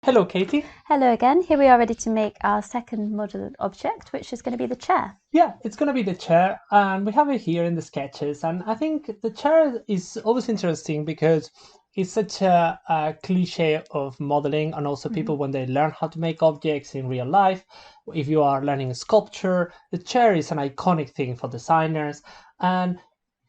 Hello, Katie. Hello again. Here we are ready to make our second model object, which is going to be the chair. Yeah, it's going to be the chair, and we have it here in the sketches. And I think the chair is always interesting because it's such a cliche of modeling, and also hmm people when they learn how to make objects in real life. If you are learning sculpture, the chair is an iconic thing for designers, and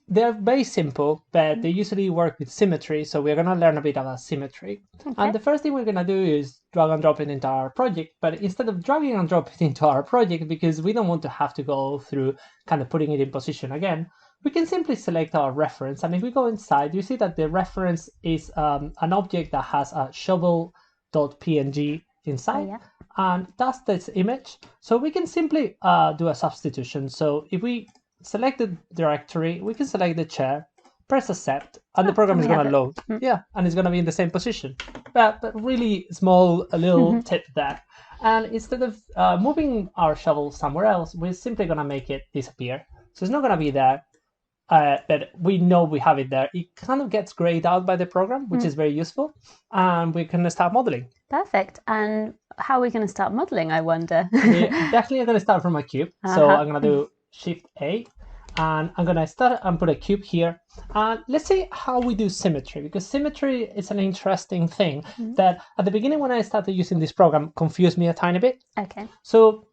they're very simple, but they usually work with symmetry. So we're going to learn a bit about symmetry. And Okay. the first thing we're going to do is drag and drop it into our project. But instead of dragging and drop it into our project, because we don't want to have to go through kind of putting it in position again, we can simply select our reference. And if we go inside, you see that the reference is an object that has a shovel.png Oh inside. yeah. And that's this image. So we can simply do a substitution. So if we select the directory, we can select the chair, press accept, and the program And is we going have to it. load. Yeah, and it's going to be in the same position. But really small, a little Mm-hmm. tip there. And instead of moving our shovel somewhere else, we're simply going to make it disappear. So it's not going to be there, but we know we have it there. It kind of gets grayed out by the program, which is very useful. And we can start modeling. Perfect. And how are we going to start modeling, I wonder? We're definitely going to start from a cube. So Uh-huh. I'm going to do Shift A, and I'm going to start and put a cube here. And let's see how we do symmetry, because symmetry is an interesting thing that at the beginning when I started using this program confused me a tiny bit. Okay. So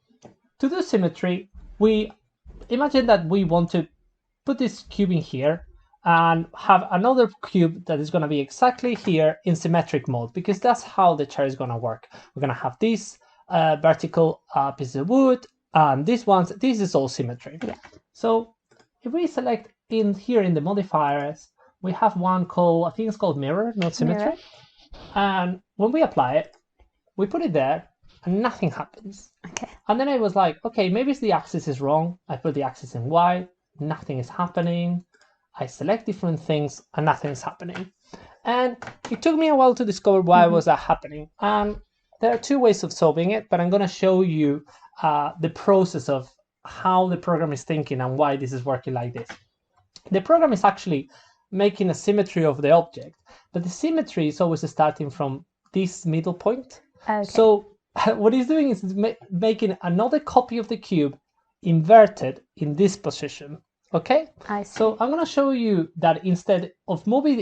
to do symmetry, we imagine that we want to put this cube in here and have another cube that is going to be exactly here in symmetric mode, because that's how the chair is going to work. We're going to have this vertical piece of wood, and this is all symmetry. Yeah. So if we select in here in the modifiers, we have one called, I think it's called mirror, not symmetry. Mirror. And when we apply it, we put it there and nothing happens. Okay. And then I was like, okay, maybe the axis is wrong. I put the axis in Y, nothing is happening. I select different things and nothing is happening. And it took me a while to discover why was that happening. And there are two ways of solving it, but I'm going to show you the process of how the program is thinking and why this is working like this. The program is actually making a symmetry of the object, but the symmetry is always starting from this middle point. Okay. So what he's doing is making another copy of the cube inverted in this position. Okay, I see. so I'm going to show you that instead of moving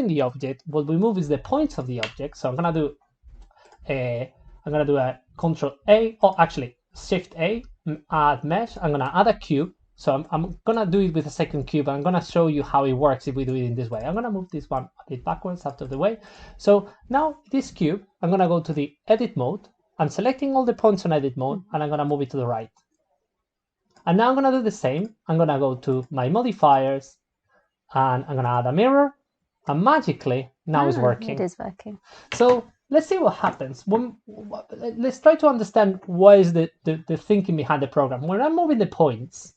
the object, what we move is the points of the object. So I'm going to do a Control A, or actually Shift A, add mesh. I'm going to add a cube. So I'm going to do it with a second cube. I'm going to show you how it works if we do it in this way. I'm going to move this one a bit backwards out of the way. So now this cube, I'm going to go to the edit mode. I'm selecting all the points on edit mode, and I'm going to move it to the right. And now I'm going to do the same. I'm going to go to my modifiers, and I'm going to add a mirror, and magically now it's working. It is working. So let's see what happens. Let's try to understand what is the thinking behind the program. When I'm moving the points,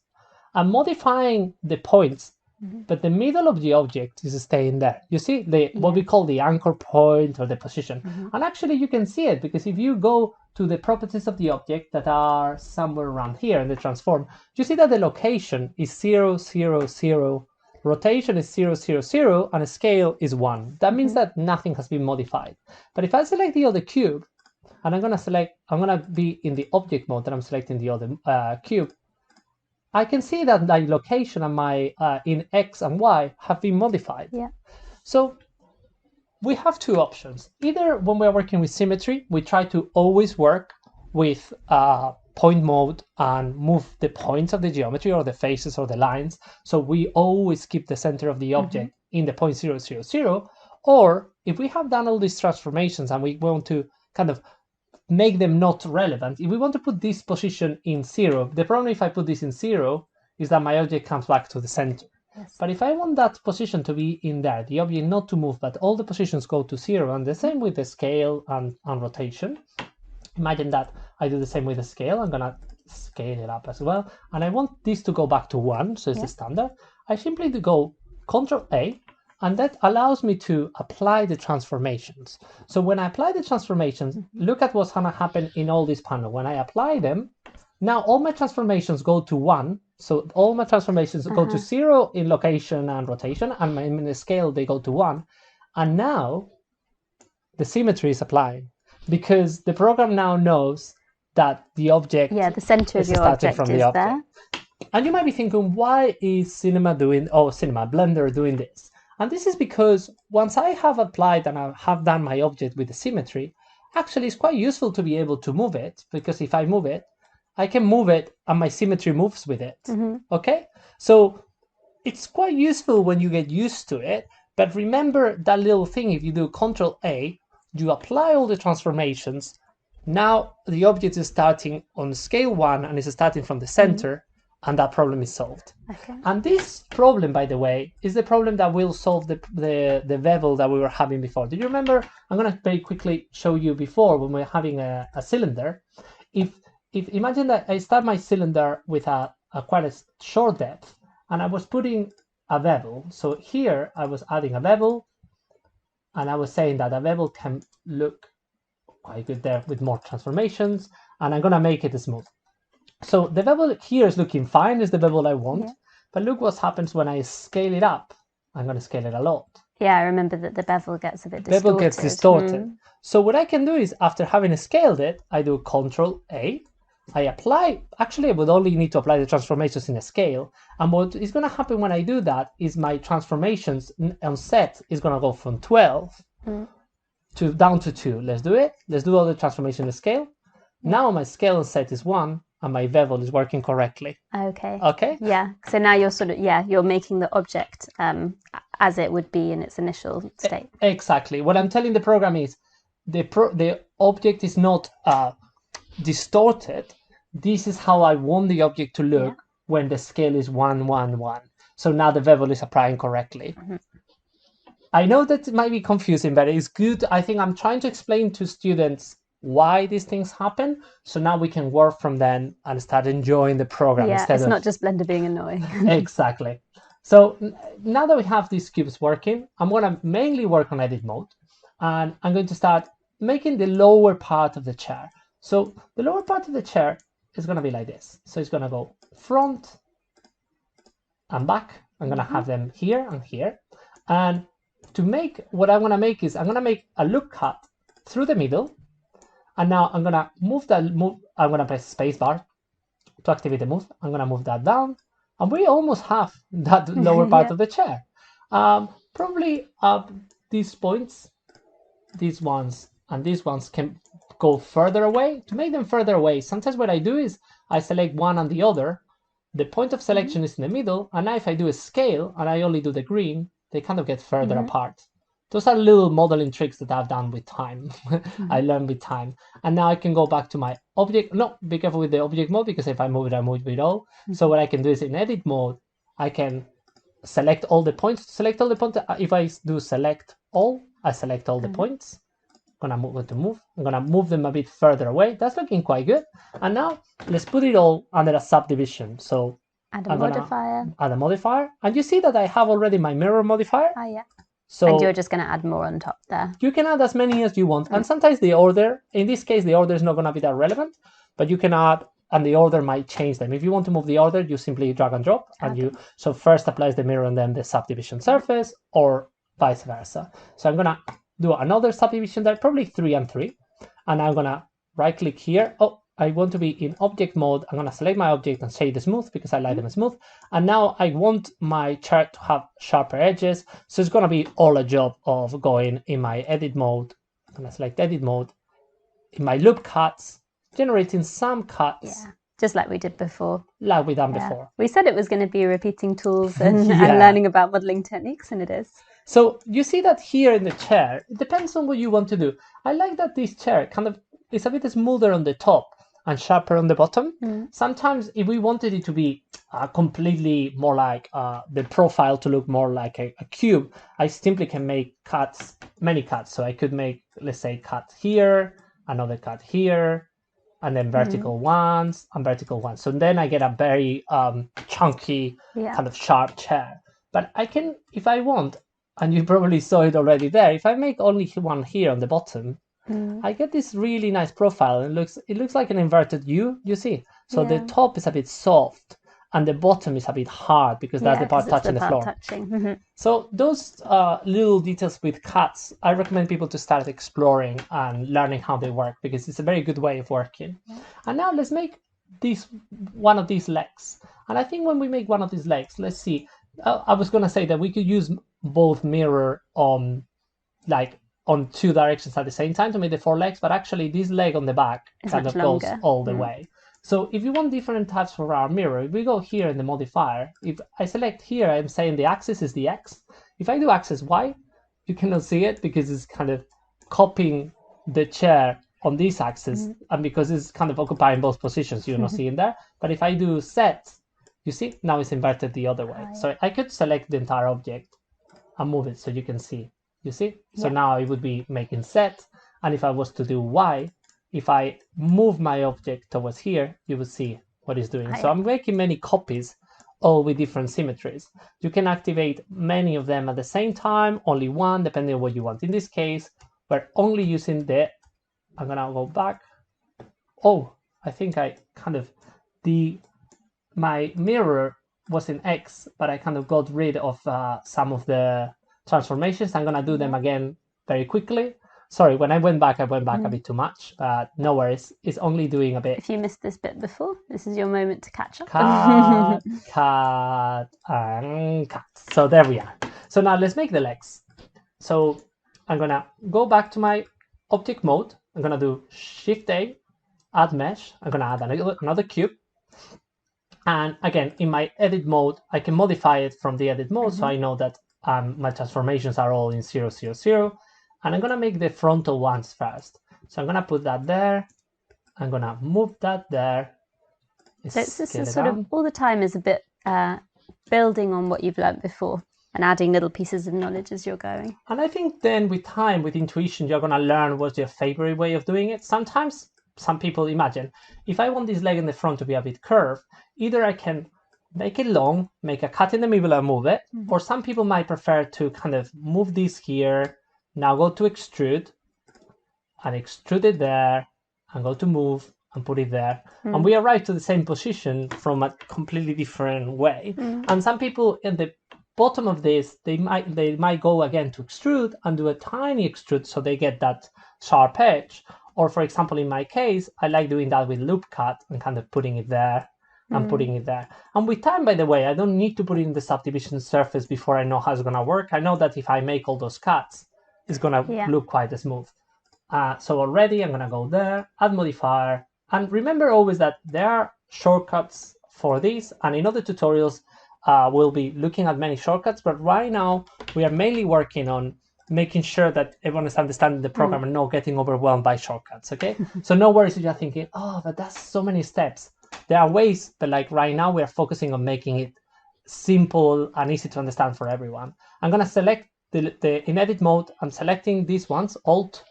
I'm modifying the points, but the middle of the object is staying there. You see what we call the anchor point or the position. And actually you can see it, because if you go to the properties of the object that are somewhere around here in the transform, you see that the location is 0, 0, 0, rotation is 0, 0, 0, and scale is 1. That means that nothing has been modified. But if I select the other cube, and I'm going to be in the object mode, that I'm selecting the other cube, I can see that my location and my in X and Y have been modified. Yeah. So we have two options. Either when we're working with symmetry, we try to always work with point mode and move the points of the geometry or the faces or the lines. So we always keep the center of the object in the point 0, 0, 0. Or if we have done all these transformations and we want to kind of make them not relevant, if we want to put this position in 0, the problem if I put this in 0 is that my object comes back to the center. Yes. But if I want that position to be in there, the object not to move, but all the positions go to 0, and the same with the scale and rotation. Imagine that I do the same with the scale. I'm going to scale it up as well. And I want this to go back to 1, so it's the standard. I simply go Control A, and that allows me to apply the transformations. So when I apply the transformations, look at what's going to happen in all this panel. When I apply them, now all my transformations go to 1. So all my transformations go to 0 in location and rotation, and in the scale they go to 1. And now the symmetry is applying. because the program now knows that the object the center of is your starting object from is the object. there. And you might be thinking, why is Blender doing this? And this is because once I have applied and I have done my object with the symmetry, actually it's quite useful to be able to move it, because if I move it, I can move it and my symmetry moves with it. Okay? So it's quite useful when you get used to it, but remember that little thing. If you do Control A, you apply all the transformations. Now the object is starting on scale 1 and is starting from the center, and that problem is solved. Okay. And this problem, by the way, is the problem that will solve the bevel that we were having before. Do you remember? I'm going to very quickly show you before, when we're having a cylinder. If imagine that I start my cylinder with a quite a short depth, and I was putting a bevel. So here I was adding a bevel, and I was saying that a bevel can look quite good there with more transformations, and I'm going to make it smooth. So the bevel here is looking fine, is the bevel I want, but look what happens when I scale it up. I'm going to scale it a lot. Yeah, I remember that the bevel gets a bit distorted. Bevel gets distorted. So what I can do is, after having scaled it, I do Control A. I apply, actually I would only need to apply the transformations in a scale. And what is going to happen when I do that is my transformations on set is going to go from 12 to down to 2. Let's do it. Let's do all the transformation in scale. Now my scale on set is 1 and my bevel is working correctly. Okay. Okay? Yeah. So now you're you're making the object as it would be in its initial state. Exactly. What I'm telling the program is the object is not distorted. This is how I want the object to look when the scale is 1, 1, 1. So now the bevel is applying correctly. I know that it might be confusing, but it's good. I think I'm trying to explain to students why these things happen, so now we can work from them and start enjoying the program. Yeah, it's not just Blender being annoying. Exactly. So now that we have these cubes working, I'm going to mainly work on edit mode, and I'm going to start making the lower part of the chair. So the lower part of the chair is going to be like this. So it's going to go front and back. I'm going to have them here and here. And to make, what I'm going to make is, I'm going to make a loop cut through the middle. And now I'm going to I'm going to press spacebar to activate the move. I'm going to move that down. And we almost have that lower part of the chair. Probably these points, these ones, and these ones can go further away. To make them further away, sometimes what I do is I select one and the other. The point of selection is in the middle, and now if I do a scale and I only do the green, they kind of get further apart. Those are little modeling tricks that I've done with time. I learned with time. And now I can go back to my object. No, be careful with the object mode, because if I move it all. So what I can do is, in edit mode, I can select all the points. If I do select all, I select all the points. I'm going to move. I'm going to move them a bit further away. That's looking quite good. And now let's put it all under a subdivision. So add a modifier. Add a modifier. And you see that I have already my mirror modifier. Oh, yeah. So and you're just going to add more on top there. You can add as many as you want. And sometimes the order, in this case, the order is not going to be that relevant, but you can add, and the order might change them. If you want to move the order, you simply drag and drop. And so first applies the mirror and then the subdivision surface, or vice versa. So I'm going to do another subdivision there, probably 3 and 3. And I'm going to right click here. Oh, I want to be in object mode. I'm going to select my object and shade the smooth, because I like them smooth. And now I want my chart to have sharper edges. So it's going to be all a job of going in my edit mode. I'm going to select edit mode. In my loop cuts, generating some cuts. Yeah, just like we did before. Like we done before. We said it was going to be repeating tools and learning about modeling techniques, and it is. So you see that here in the chair, it depends on what you want to do. I like that this chair kind of is a bit smoother on the top and sharper on the bottom. Sometimes if we wanted it to be completely more like the profile to look more like a cube, I simply can make cuts, many cuts. So I could make, let's say, cut here, another cut here, and then vertical ones and vertical ones. So then I get a very chunky kind of sharp chair. But I can, if I want, and you probably saw it already there, if I make only one here on the bottom, I get this really nice profile. It looks like an inverted U, you see. So the top is a bit soft, and the bottom is a bit hard because that's the part touching the floor. So those little details with cuts, I recommend people to start exploring and learning how they work, because it's a very good way of working. And now let's make one of these legs. And I think when we make one of these legs, let's see, I was going to say that we could use both mirror on two directions at the same time to make the 4 legs, but actually this leg on the back kind of goes all the way. So if you want different types for our mirror, if we go here in the modifier, if I select here, I'm saying the axis is the X. If I do axis Y, you cannot see it because it's kind of copying the chair on this axis, and because it's kind of occupying both positions, you're not seeing there. But if I do set, you see, now it's inverted the other way. So I could select the entire object and move it so you can see. You see? So now it would be making set. And if I was to do Y, if I move my object towards here, you will see what it's doing. So I'm making many copies, all with different symmetries. You can activate many of them at the same time, only one, depending on what you want. In this case, we're only using I'm going to go back. Oh, I think I kind of, my mirror was in X, but I kind of got rid of some of the transformations. I'm going to do them again very quickly. Sorry, when I went back a bit too much. No worries. It's only doing a bit. If you missed this bit before, this is your moment to catch up. Cut, and cut. So there we are. So now let's make the legs. So I'm going to go back to my object mode. I'm going to do Shift-A, add mesh. I'm going to add another cube. And again, in my edit mode, I can modify it from the edit mode. So I know that my transformations are all in 0, 0, 0. And I'm going to make the frontal ones first. So I'm going to put that there. I'm going to move that there. So this is sort of all the time is a bit building on what you've learned before and adding little pieces of knowledge as you're going. And I think then with time, with intuition, you're going to learn what's your favorite way of doing it. Sometimes some people imagine, if I want this leg in the front to be a bit curved, either I can make it long, make a cut in the middle and move it, or some people might prefer to kind of move this here. Now go to extrude and extrude it there and go to move and put it there. And we arrive to the same position from a completely different way. And some people in the bottom of this, they might go again to extrude and do a tiny extrude so they get that sharp edge. Or for example, in my case, I like doing that with loop cut and kind of putting it there and putting it there. And with time, by the way, I don't need to put it in the subdivision surface before I know how it's going to work. I know that if I make all those cuts, it's going to look quite smooth. So already I'm going to go there, add modifier. And remember always that there are shortcuts for this. And in other tutorials, we'll be looking at many shortcuts. But right now, we are mainly working on making sure that everyone is understanding the program and not getting overwhelmed by shortcuts, okay? So no worries if you're thinking, oh, but that's so many steps. There are ways, but like right now, we are focusing on making it simple and easy to understand for everyone. I'm going to select in edit mode, I'm selecting these ones, Alt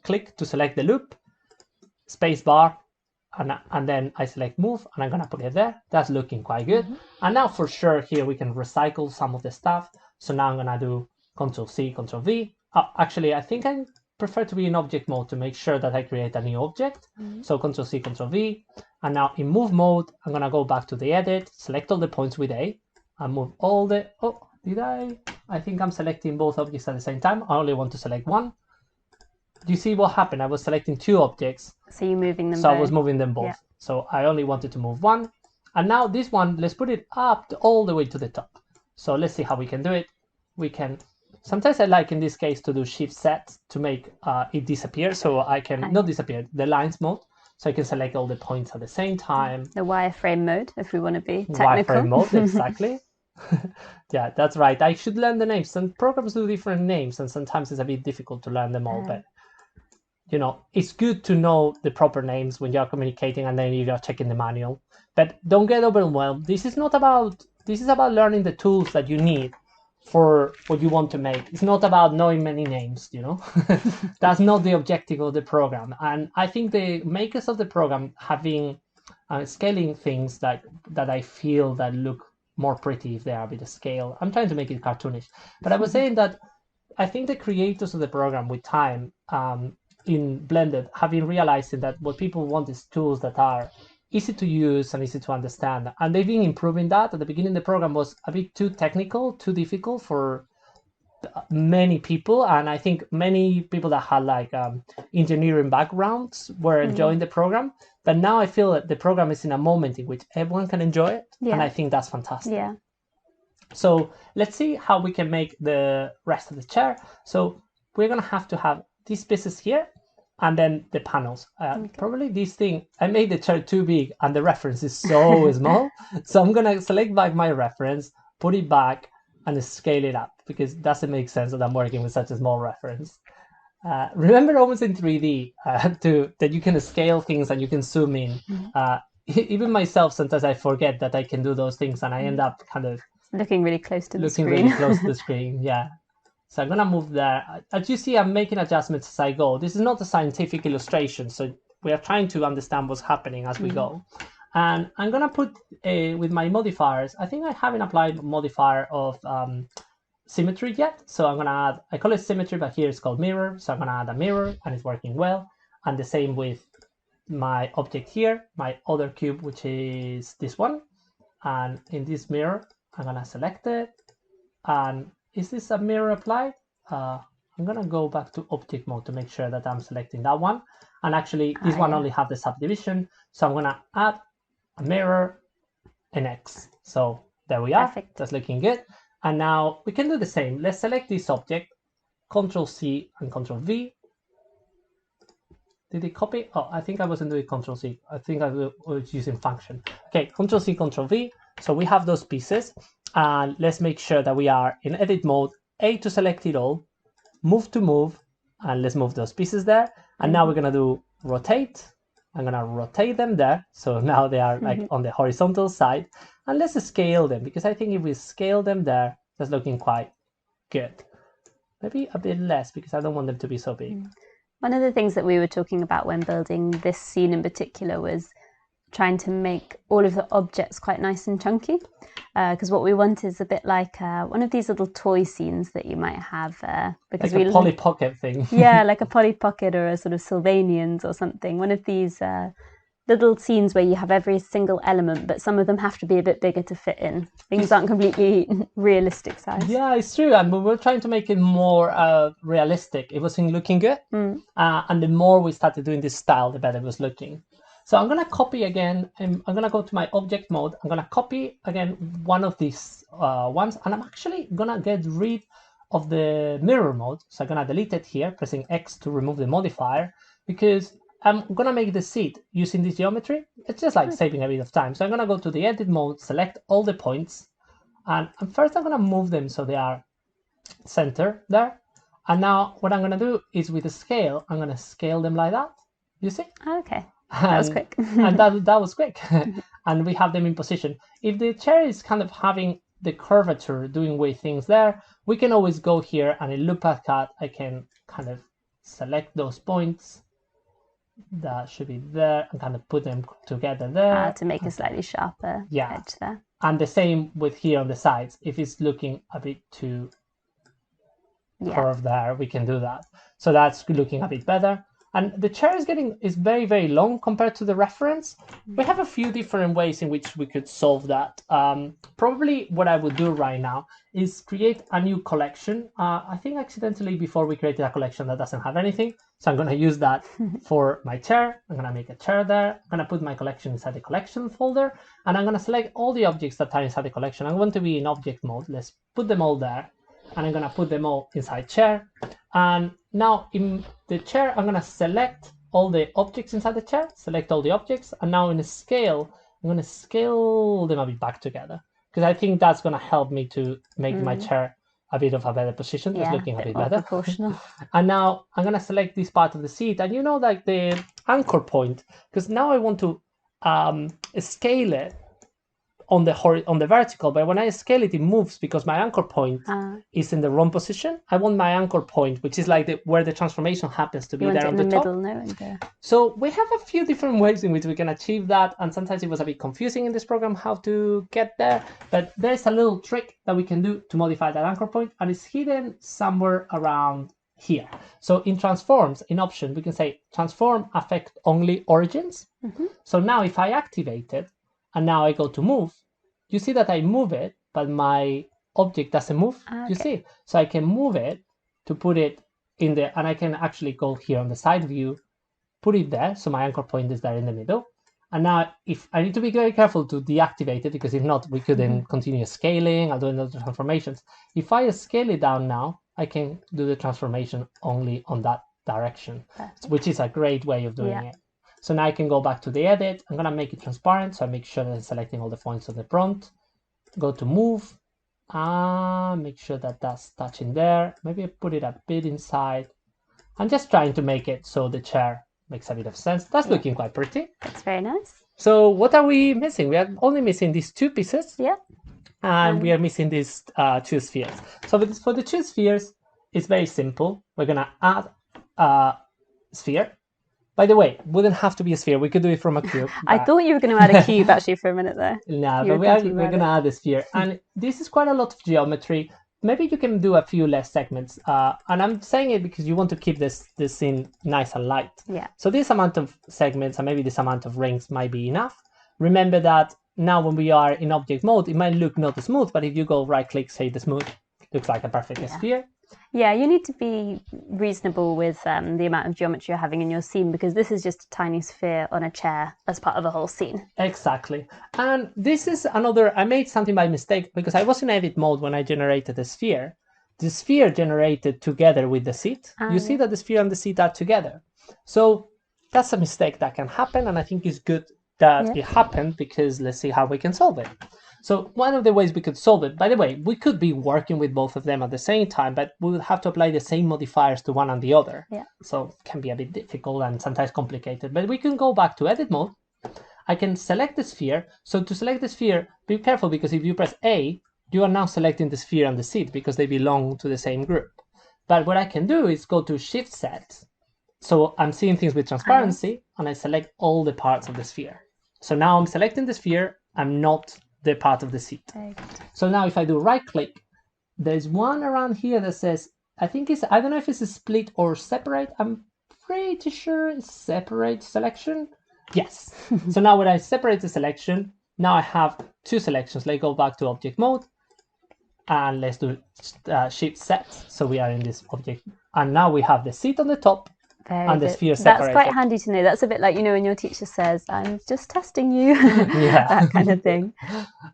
click to select the loop, space bar, and then I select move, and I'm going to put it there. That's looking quite good. And now for sure here we can recycle some of the stuff. So now I'm going to do Control C, Control V. Actually, I think I prefer to be in object mode to make sure that I create a new object. So Control C, Control V. And now in move mode, I'm going to go back to the edit, select all the points with A, and move all the... Oh, did I think I'm selecting both objects at the same time. I only want to select one. Do you see what happened? I was selecting two objects. So you're moving them both. So I was moving them both. Yeah. So I only wanted to move one. And now this one, let's put it up all the way to the top. So let's see how we can do it. We can... Sometimes I like in this case to do Shift Set to make it disappear. So I can, not disappear, the lines mode. So I can select all the points at the same time. The wireframe mode, if we want to be technical. Wireframe mode, exactly. Yeah, that's right. I should learn the names. Some programs do different names, and sometimes it's a bit difficult to learn them all. But you know, it's good to know the proper names when you're communicating, and then you're checking the manual. But don't get overwhelmed. This is about learning the tools that you need for what you want to make. It's not about knowing many names, you know. That's not the objective of the program. And I think the makers of the program having scaling things that I feel that look more pretty if they are a bit of scale. I'm trying to make it cartoonish, but I was saying that I think the creators of the program with time in Blended have been realizing that what people want is tools that are easy to use and easy to understand. And they've been improving that. At the beginning, the program was a bit too technical, too difficult for many people. And I think many people that had like engineering backgrounds were enjoying the program. But now I feel that the program is in a moment in which everyone can enjoy it. Yeah. And I think that's fantastic. Yeah. So let's see how we can make the rest of the chair. So we're going to have these pieces here and then the panels. Probably this thing, I made the chair too big and the reference is so small. So I'm going to select back my reference, put it back and scale it up because it doesn't make sense that I'm working with such a small reference. Remember almost in 3D that you can scale things and you can zoom in. Even myself, sometimes I forget that I can do those things and I end up kind of looking really close to the screen. Looking really close to the screen, yeah. So I'm going to move there. As you see, I'm making adjustments as I go. This is not a scientific illustration, so we are trying to understand what's happening as we go. And I'm going to put, with my modifiers, I think I haven't applied a modifier of symmetry yet. So I'm going to add, I call it symmetry, but here it's called mirror. So I'm going to add a mirror, and it's working well. And the same with my object here, my other cube, which is this one. And in this mirror, I'm going to select it. And is this a mirror applied? I'm going to go back to object mode to make sure that I'm selecting that one. And actually, this one only have the subdivision. So I'm going to add a mirror, an X. So there we are. Perfect. That's looking good. And now we can do the same. Let's select this object, Control C and Control V. Did it copy? Oh, I think I wasn't doing Control C. I think I was using function. Okay, Control C, Control V. So we have those pieces. And let's make sure that we are in edit mode, A to select it all, move to move, and let's move those pieces there. And now we're going to do rotate. I'm going to rotate them there. So now they are like on the horizontal side. And let's scale them, because I think if we scale them there, that's looking quite good. Maybe a bit less, because I don't want them to be so big. One of the things that we were talking about when building this scene in particular was trying to make all of the objects quite nice and chunky, because what we want is a bit like one of these little toy scenes that you might have. Because like a Polly Pocket thing. Yeah, like a Polly Pocket or a sort of Sylvanians or something. One of these little scenes where you have every single element, but some of them have to be a bit bigger to fit in. Things aren't completely realistic size. Yeah, it's true. And we were trying to make it more realistic. It wasn't looking good. And the more we started doing this style, the better it was looking. So I'm going to copy again. I'm going to go to my object mode. I'm going to copy again one of these ones. And I'm actually going to get rid of the mirror mode. So I'm going to delete it here, pressing X to remove the modifier, because I'm going to make the seat using this geometry. It's just like saving a bit of time. So I'm going to go to the edit mode, select all the points. And first I'm going to move them so they are center there. And now what I'm going to do is with the scale, I'm going to scale them like that. You see? Okay. That was quick. And that was quick. And we have them in position. If the chair is kind of having the curvature doing weird things there, we can always go here and in loop path cut, I can kind of select those points that should be there and kind of put them together there. To make a slightly sharper edge there. And the same with here on the sides. If it's looking a bit too curved there, we can do that. So that's looking a bit better. And the chair is very, very long compared to the reference. We have a few different ways in which we could solve that. Probably what I would do right now is create a new collection. I think accidentally before we created a collection that doesn't have anything. So I'm going to use that for my chair. I'm going to make a chair there. I'm going to put my collection inside the collection folder. And I'm going to select all the objects that are inside the collection. I want to be in object mode. Let's put them all there. And I'm going to put them all inside chair. And now in the chair, I'm going to select all the objects inside the chair, select all the objects. And now in the scale, I'm going to scale them a bit back together, because I think that's going to help me to make my chair a bit of a better position. It's looking a bit better. Proportional. And now I'm going to select this part of the seat. And you know, like the anchor point, because now I want to scale it on the vertical, but when I scale it, it moves because my anchor point is in the wrong position. I want my anchor point, which is like where the transformation happens, to be there on the top. So we have a few different ways in which we can achieve that, and sometimes it was a bit confusing in this program how to get there, but there's a little trick that we can do to modify that anchor point, and it's hidden somewhere around here. So in transforms, in option, we can say transform affect only origins. So now if I activate it, and now I go to move, you see that I move it, but my object doesn't move. You see? So I can move it to put it in there, and I can actually go here on the side view, put it there, so my anchor point is there in the middle. And now if I need to be very careful to deactivate it, because if not, we couldn't continue scaling or doing other transformations. If I scale it down now, I can do the transformation only on that direction, which is a great way of doing it. So now I can go back to the edit. I'm going to make it transparent, so I make sure that I'm selecting all the points of the prompt. Go to move. Make sure that that's touching there. Maybe I put it a bit inside. I'm just trying to make it so the chair makes a bit of sense. That's looking quite pretty. That's very nice. So what are we missing? We are only missing these 2 pieces. Yeah. And we are missing these 2 spheres. So for the 2 spheres, it's very simple. We're going to add a sphere. By the way, wouldn't have to be a sphere. We could do it from a cube. I thought you were going to add a cube actually for a minute there. No, but we're going to add a sphere. And this is quite a lot of geometry. Maybe you can do a few less segments. And I'm saying it because you want to keep this scene nice and light. Yeah. So this amount of segments and maybe this amount of rings might be enough. Remember that now when we are in object mode, it might look not smooth, but if you go right click, say the smooth, looks like a perfect sphere. Yeah, you need to be reasonable with the amount of geometry you're having in your scene, because this is just a tiny sphere on a chair as part of a whole scene. Exactly. And this is another, I made something by mistake because I was in edit mode when I generated the sphere. The sphere generated together with the seat. You see that the sphere and the seat are together. So that's a mistake that can happen, and I think it's good that it happened, because let's see how we can solve it. So one of the ways we could solve it, by the way, we could be working with both of them at the same time, but we would have to apply the same modifiers to one and the other. Yeah. So it can be a bit difficult and sometimes complicated, but we can go back to edit mode. I can select the sphere. So to select the sphere, be careful, because if you press A, you are now selecting the sphere and the seat because they belong to the same group. But what I can do is go to Shift Set. So I'm seeing things with transparency, and I select all the parts of the sphere. So now I'm selecting the sphere, I'm not the part of the seat. So now if I do right click, there's one around here that says, I don't know if it's a split or separate. I'm pretty sure it's separate selection. Yes. So now when I separate the selection, now I have 2 selections. Let's go back to object mode and let's do Shift Set. So we are in this object, and now we have the seat on the top. And the sphere separated. That's quite handy to know. That's a bit like, when your teacher says, I'm just testing you. That kind of thing.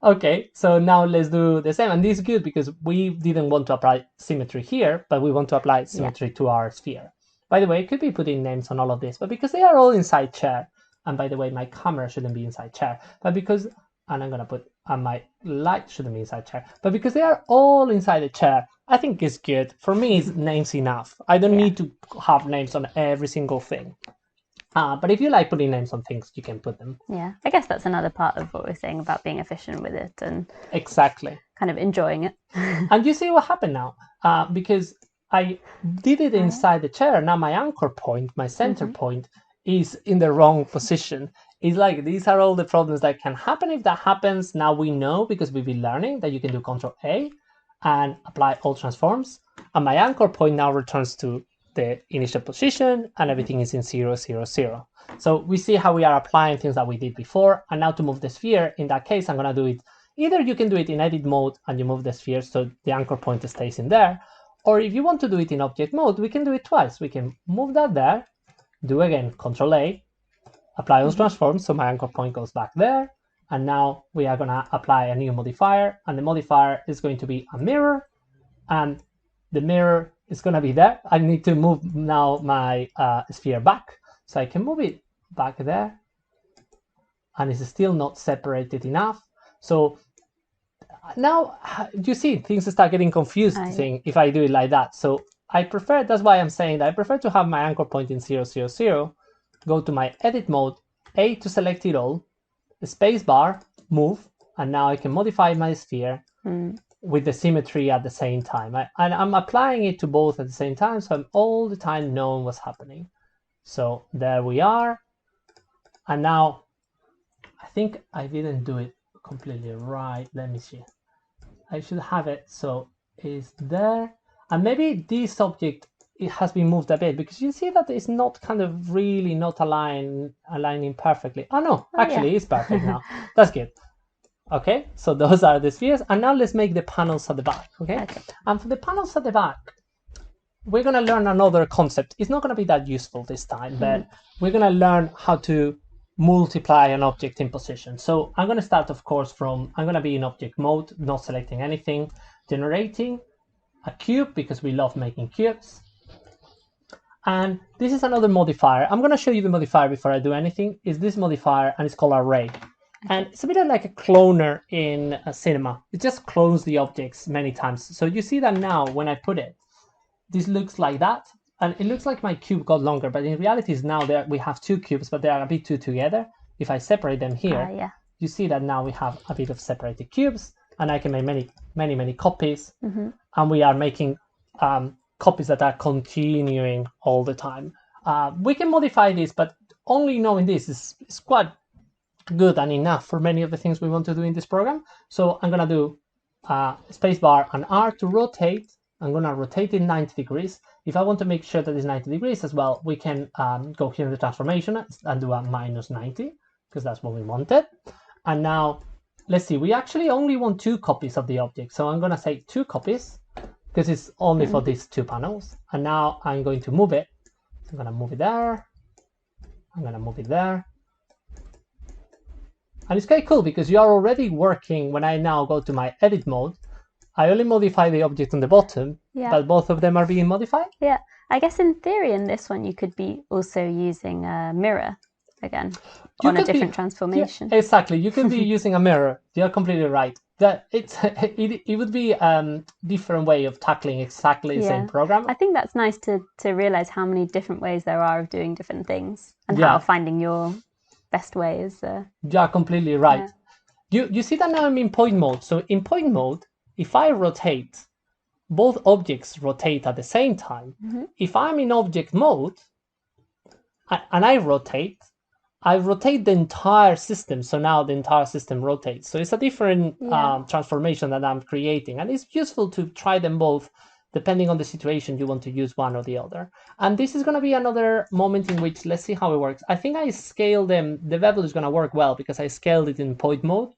Okay, so now let's do the same. And this is good because we didn't want to apply symmetry here, but we want to apply symmetry to our sphere. By the way, I could be putting names on all of this, but because they are all inside chair, and by the way, my camera shouldn't be inside chair, but because, and I'm going to put, my light shouldn't be inside chair, but because they are all inside the chair, I think it's good. For me, it's names enough. I don't need to have names on every single thing. But if you like putting names on things, you can put them. Yeah, I guess that's another part of what we're saying about being efficient with it and exactly kind of enjoying it. And you see what happened now? Because I did it inside the chair. Now my anchor point, my center point, is in the wrong position. It's like these are all the problems that can happen. If that happens, now we know, because we've been learning that you can do Control A and apply all transforms, and my anchor point now returns to the initial position, and everything is in 0, 0, 0. So we see how we are applying things that we did before. And now to move the sphere, in that case, I'm going to do it. Either you can do it in edit mode and you move the sphere so the anchor point stays in there, or if you want to do it in object mode, we can do it twice. We can move that there, do again Control A, apply those transforms, so my anchor point goes back there. And now we are going to apply a new modifier, and the modifier is going to be a mirror, and the mirror is going to be there. I need to move now my sphere back, so I can move it back there, and it's still not separated enough. So now you see things start getting confused if I do it like that. So I prefer, that's why I'm saying that I prefer to have my anchor point in 0, 0, 0, go to my edit mode, A to select it all, space bar, move, and now I can modify my sphere with the symmetry at the same time. And I'm applying it to both at the same time, so I'm all the time knowing what's happening. So there we are. And now I think I didn't do it completely right. Let me see. I should have it so it's there. And maybe this object it has been moved a bit, because you see that it's not kind of really not aligning perfectly. Oh no, actually it's perfect now. That's good. Okay, so those are the spheres, and now let's make the panels at the back. Okay, and for the panels at the back, we're going to learn another concept. It's not going to be that useful this time, but we're going to learn how to multiply an object in position. So I'm going to start, of course, I'm going to be in object mode, not selecting anything, generating a cube, because we love making cubes. And this is another modifier. I'm going to show you the modifier before I do anything. Is this modifier, and it's called array. And it's a bit like a cloner in Cinema. It just clones the objects many times. So you see that now when I put it, this looks like that, and it looks like my cube got longer, but in reality is now we have two cubes, but they are a bit too together. If I separate them here, you see that now we have a bit of separated cubes, and I can make many copies, and we are making copies that are continuing all the time. We can modify this, but only knowing this is quite good and enough for many of the things we want to do in this program. So I'm going to do spacebar and R to rotate. I'm going to rotate it 90 degrees. If I want to make sure that it's 90 degrees as well, we can go here in the transformation and do a -90, because that's what we wanted. And now, let's see, we actually only want 2 copies of the object. So I'm going to say 2 copies, because it's only for these 2 panels. And now I'm going to move it. So I'm going to move it there. I'm going to move it there. And it's quite cool, because you are already working. When I now go to my edit mode, I only modify the object on the bottom, but both of them are being modified. Yeah, I guess in theory in this one you could be also using a mirror again on a different transformation. Yeah, exactly, you could be using a mirror. You're completely right. That it would be different way of tackling exactly the same program. I think that's nice to realize how many different ways there are of doing different things, and how finding your best way is. You're completely right. You see that now I'm in point mode. So in point mode, if I rotate, both objects rotate at the same time. If I'm in object mode and I rotate the entire system. So now the entire system rotates. So it's a different transformation that I'm creating. And it's useful to try them both, depending on the situation you want to use one or the other. And this is going to be another moment in which, let's see how it works. I think I scaled them. The bevel is going to work well because I scaled it in point mode.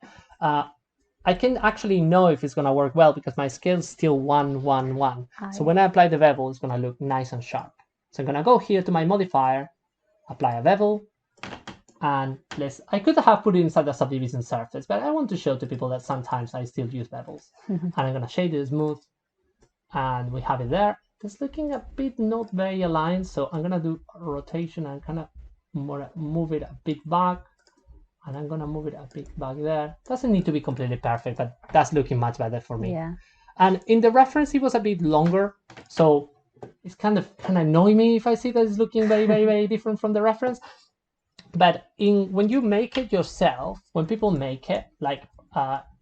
I can actually know if it's going to work well because my scale is still 1, 1, 1. So when I apply the bevel, it's going to look nice and sharp. So I'm going to go here to my modifier, apply a bevel, and I could have put it inside the subdivision surface, but I want to show to people that sometimes I still use bevels. And I'm going to shade it smooth, and we have it there. It's looking a bit not very aligned, so I'm going to do a rotation and kind of move it a bit back. And I'm going to move it a bit back there. Doesn't need to be completely perfect, but that's looking much better for me. Yeah. And in the reference, it was a bit longer. So it's kind of annoy me if I see that it's looking very, very, very different from the reference. But when you make it yourself, when people make it, like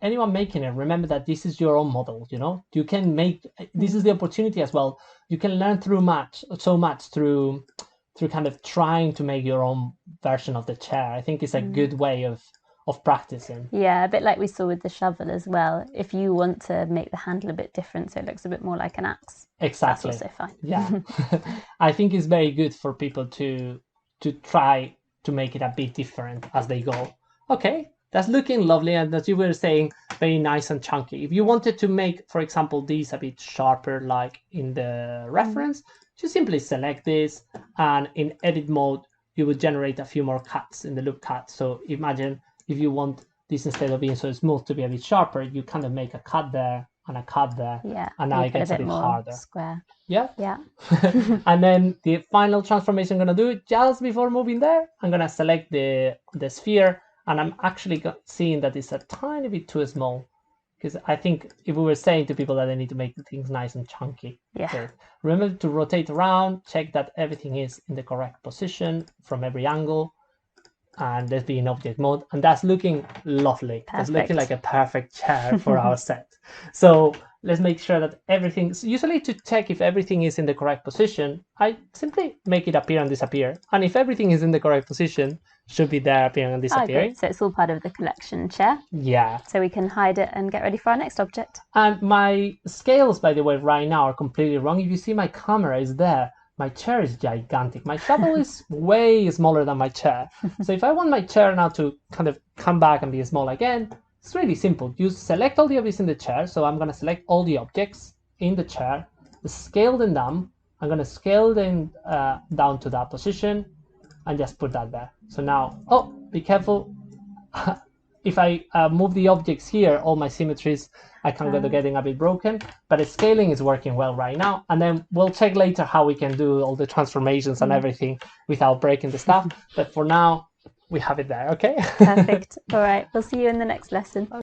anyone making it, remember that this is your own model, you know? You can make, this is the opportunity as well. You can learn so much through kind of trying to make your own version of the chair. I think it's a good way of practicing. Yeah, a bit like we saw with the shovel as well. If you want to make the handle a bit different so it looks a bit more like an axe, exactly, that's also fine. Yeah. I think it's very good for people to try to make it a bit different as they go. Okay, that's looking lovely, and as you were saying, very nice and chunky. If you wanted to make, for example, these a bit sharper like in the reference, you simply select this, and in edit mode, you would generate a few more cuts in the loop cut. So imagine if you want this, instead of being so smooth, to be a bit sharper, you kind of make a cut there and a cut there. Yeah. And now it gets a bit harder. Square. Yeah. Yeah. And then the final transformation I'm going to do just before moving there, I'm going to select the sphere, and I'm actually seeing that it's a tiny bit too small. Because I think if we were saying to people that they need to make things nice and chunky. Yeah. Remember to rotate around, check that everything is in the correct position from every angle. and let's be in object mode, and that's looking lovely. That's looking like a perfect chair for our set. So let's make sure that everything, usually to check if everything is in the correct position, I simply make it appear and disappear. And if everything is in the correct position, should be there appearing and disappearing. So it's all part of the collection chair. Yeah. So we can hide it and get ready for our next object. And my scales, by the way, right now are completely wrong. If you see my camera is there, my chair is gigantic. My shovel is way smaller than my chair. So if I want my chair now to kind of come back and be small again, it's really simple. You select all the objects in the chair. So I'm going to select all the objects in the chair, scale them down. I'm going to scale them down to that position and just put that there. So now, oh, be careful. If I move the objects here, all my symmetries, I can go to getting a bit broken, but the scaling is working well right now. And then we'll check later how we can do all the transformations and everything without breaking the stuff. But for now, we have it there, okay? Perfect. All right, we'll see you in the next lesson.